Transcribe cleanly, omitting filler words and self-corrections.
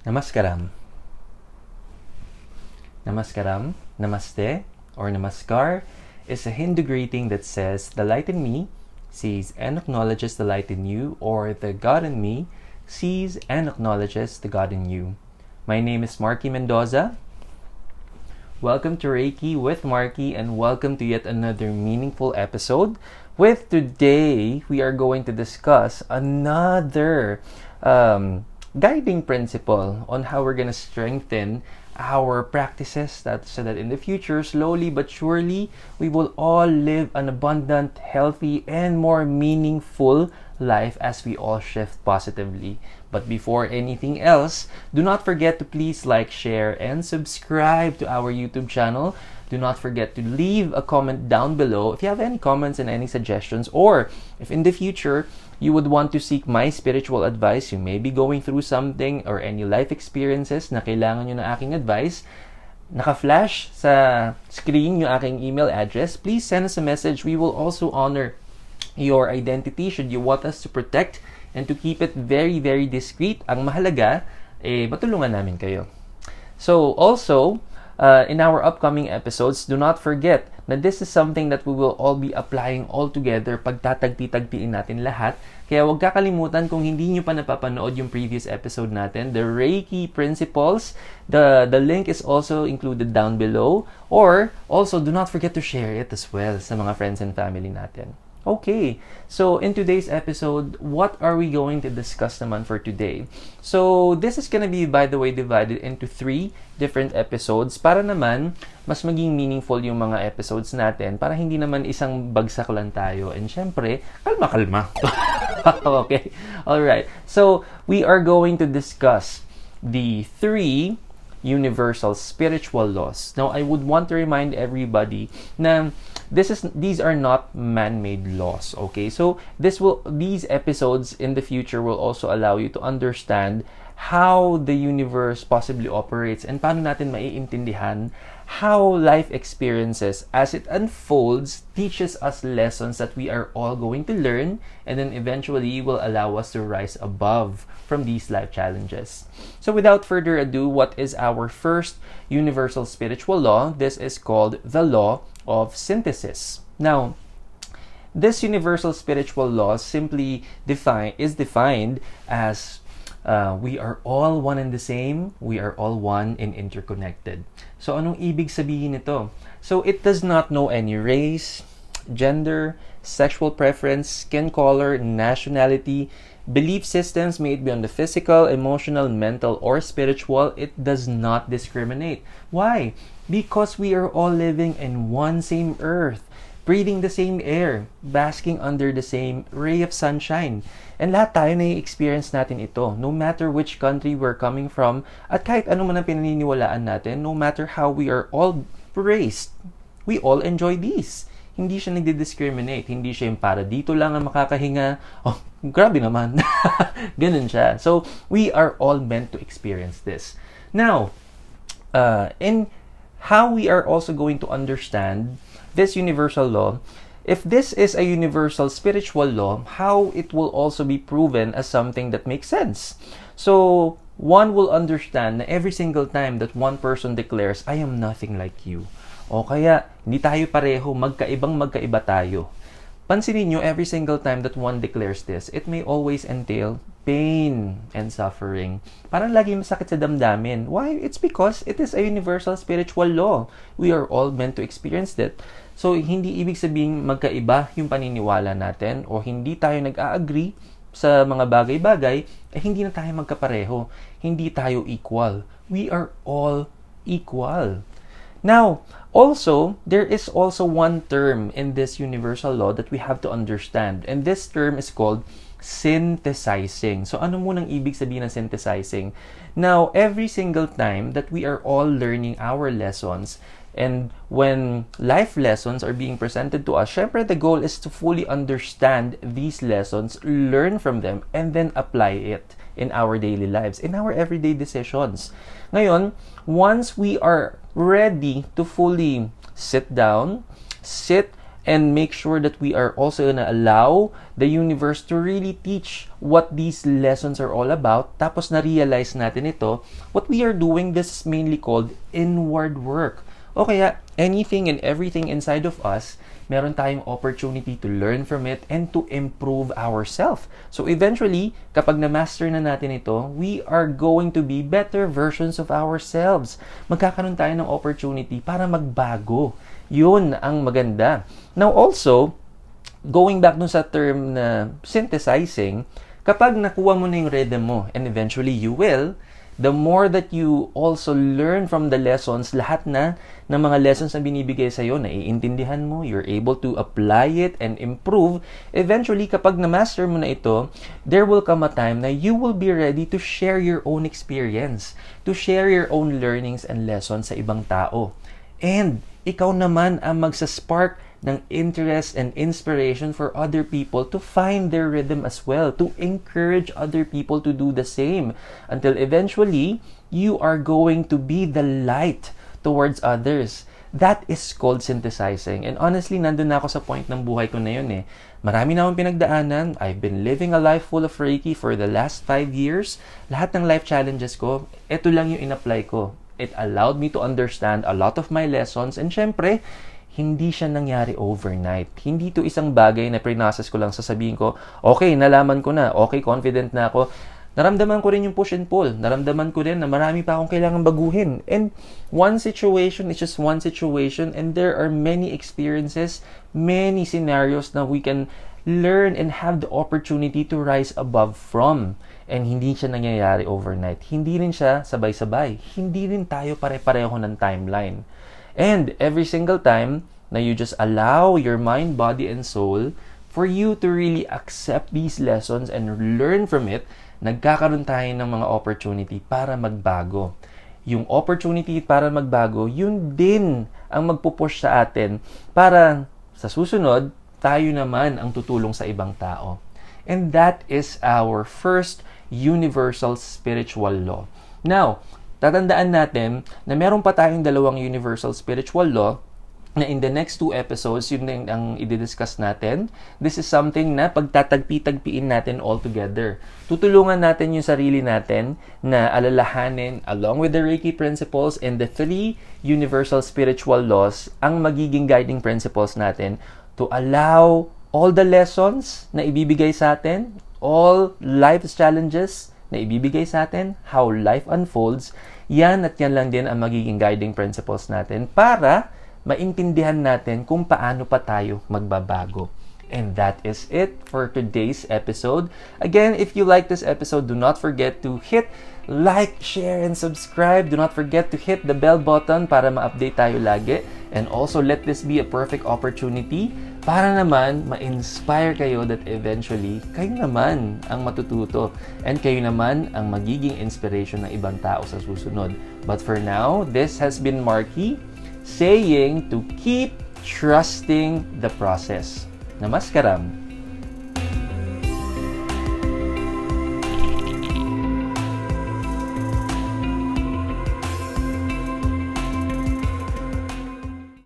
Namaskaram. Namaskaram, Namaste, or Namaskar is a Hindu greeting that says, the light in me sees and acknowledges the light in you, or the God in me sees and acknowledges the God in you. My name is Marky Mendoza. Welcome to Reiki with Marky, and welcome to yet another meaningful episode. With today, we are going to discuss another guiding principle on how we're going to strengthen our practices so that in the future, slowly but surely, we will all live an abundant, healthy, and more meaningful life as we all shift positively. But before anything else, do not forget to please like, share, and subscribe to our YouTube channel. Do not forget to leave a comment down below if you have any comments and any suggestions, or if in the future you would want to seek my spiritual advice, you may be going through something or any life experiences na kailangan nyo na aking advice. Naka-flash sa screen yung aking email address. Please send us a message. We will also honor your identity should you want us to protect and to keep it very, very discreet. Ang mahalaga, matulungan namin kayo. So, also, in our upcoming episodes, do not forget na this is something that we will all be applying all together pag tatagpi-tagpiin natin lahat. Kaya huwag kakalimutan kung hindi nyo pa napapanood yung previous episode natin, the Reiki Principles, the link is also included down below. Or, also, do not forget to share it as well sa mga friends and family natin. Okay, so in today's episode, what are we going to discuss naman for today? So this is gonna be, by the way, divided into 3 different episodes para naman mas maging meaningful yung mga episodes natin, para hindi naman isang bagsak lang tayo. And syempre, kalma-kalma. Okay, alright. So we are going to discuss the 3 universal spiritual laws. Now, I would want to remind everybody na these are not man-made laws, okay? So these episodes in the future will also allow you to understand how the universe possibly operates and paano natin maiintindihan how life experiences as it unfolds teaches us lessons that we are all going to learn, and then eventually will allow us to rise above from these life challenges. So without further ado, what is our first universal spiritual law? This is called the law of synthesis. Now, this universal spiritual law simply is defined as we are all one and the same, we are all one and interconnected. So anong ibig sabihin nito? So it does not know any race, gender, sexual preference, skin color, nationality, belief systems, may it be on the physical, emotional, mental, or spiritual. It does not discriminate. Why? Because we are all living in one same earth, breathing the same air, basking under the same ray of sunshine. And lahat tayo na-experience natin ito, no matter which country we're coming from, at kahit ano man ang pinaniniwalaan natin, no matter how we are all raised, we all enjoy these. Hindi siya nagdi-discriminate. Hindi siya yung para dito lang ang makakahinga. Oh, grabe naman. Ganun siya. So, we are all meant to experience this. Now, in how we are also going to understand this universal law, if this is a universal spiritual law, how it will also be proven as something that makes sense. So, one will understand na every single time that one person declares, I am nothing like you, o kaya, hindi tayo pareho, magkaiba tayo. Pansinin nyo, every single time that one declares this, it may always entail pain and suffering. Parang lagi masakit sa damdamin. Why? It's because it is a universal spiritual law. We are all meant to experience that. So, hindi ibig sabihin magkaiba yung paniniwala natin o hindi tayo nag-a-agree sa mga bagay-bagay, hindi na tayo magkapareho. Hindi tayo equal. We are all equal. Now, also, there is also one term in this universal law that we have to understand. And this term is called synthesizing. So, ano munang ibig sabihin ng synthesizing? Now, every single time that we are all learning our lessons, and when life lessons are being presented to us, syempre the goal is to fully understand these lessons, learn from them, and then apply it in our daily lives, in our everyday decisions. Ngayon, once we are ready to fully sit and make sure that we are also gonna allow the universe to really teach what these lessons are all about. Tapos na-realize natin ito, what we are doing, this is mainly called inward work. O kaya, anything and everything inside of us, meron tayong opportunity to learn from it and to improve ourselves. So eventually, kapag na-master na natin ito, we are going to be better versions of ourselves. Magkakaroon tayo ng opportunity para magbago. Yun ang maganda. Now also, going back dun sa term na synthesizing, kapag nakuha mo na yung rhythm mo, and eventually you will, the more that you also learn from the lessons, lahat na ng mga lessons na binibigay sa'yo, naiintindihan mo, you're able to apply it and improve, eventually, kapag na-master mo na ito, there will come a time na you will be ready to share your own experience, to share your own learnings and lessons sa ibang tao. And ikaw naman ang magsaspark ng interest and inspiration for other people to find their rhythm as well, to encourage other people to do the same, until eventually, you are going to be the light towards others. That is called synthesizing. And honestly, nandun na ako sa point ng buhay ko na yun eh. Marami na akong pinagdaanan. I've been living a life full of Reiki for the last 5 years. Lahat ng life challenges ko, ito lang yung in-apply ko. It allowed me to understand a lot of my lessons, and syempre, hindi siya nangyari overnight. Hindi to isang bagay na prinoses ko lang, sasabihin ko, okay, nalaman ko na, okay, confident na ako. Naramdaman ko rin yung push and pull. Naramdaman ko rin na marami pa akong kailangan baguhin. And one situation is just one situation, and there are many experiences, many scenarios na we can learn and have the opportunity to rise above from. And hindi siya nangyayari overnight. Hindi rin siya sabay-sabay. Hindi rin tayo pare-pareho ng timeline. And every single time na you just allow your mind, body, and soul for you to really accept these lessons and learn from it, nagkakaroon tayo ng mga opportunity para magbago. Yung opportunity para magbago, yun din ang magpupush sa atin para sa susunod, tayo naman ang tutulong sa ibang tao. And that is our first universal spiritual law. Now, tatandaan natin na meron pa tayong dalawang universal spiritual law na in the next 2 episodes, yun din ang i-discuss natin. This is something na pagtatagpi-tagpiin natin all together. Tutulungan natin yung sarili natin na alalahanin along with the Reiki principles and the 3 universal spiritual laws ang magiging guiding principles natin to allow all the lessons na ibibigay sa atin, all life's challenges na ibibigay sa atin, how life unfolds, yan at yan lang din ang magiging guiding principles natin para maintindihan natin kung paano pa tayo magbabago. And that is it for today's episode. Again, if you like this episode, do not forget to hit like, share, and subscribe. Do not forget to hit the bell button para ma-update tayo lagi. And also, let this be a perfect opportunity para naman ma-inspire kayo that eventually, kayo naman ang matututo and kayo naman ang magiging inspiration ng ibang tao sa susunod. But for now, this has been Marky saying to keep trusting the process. Namaskaram.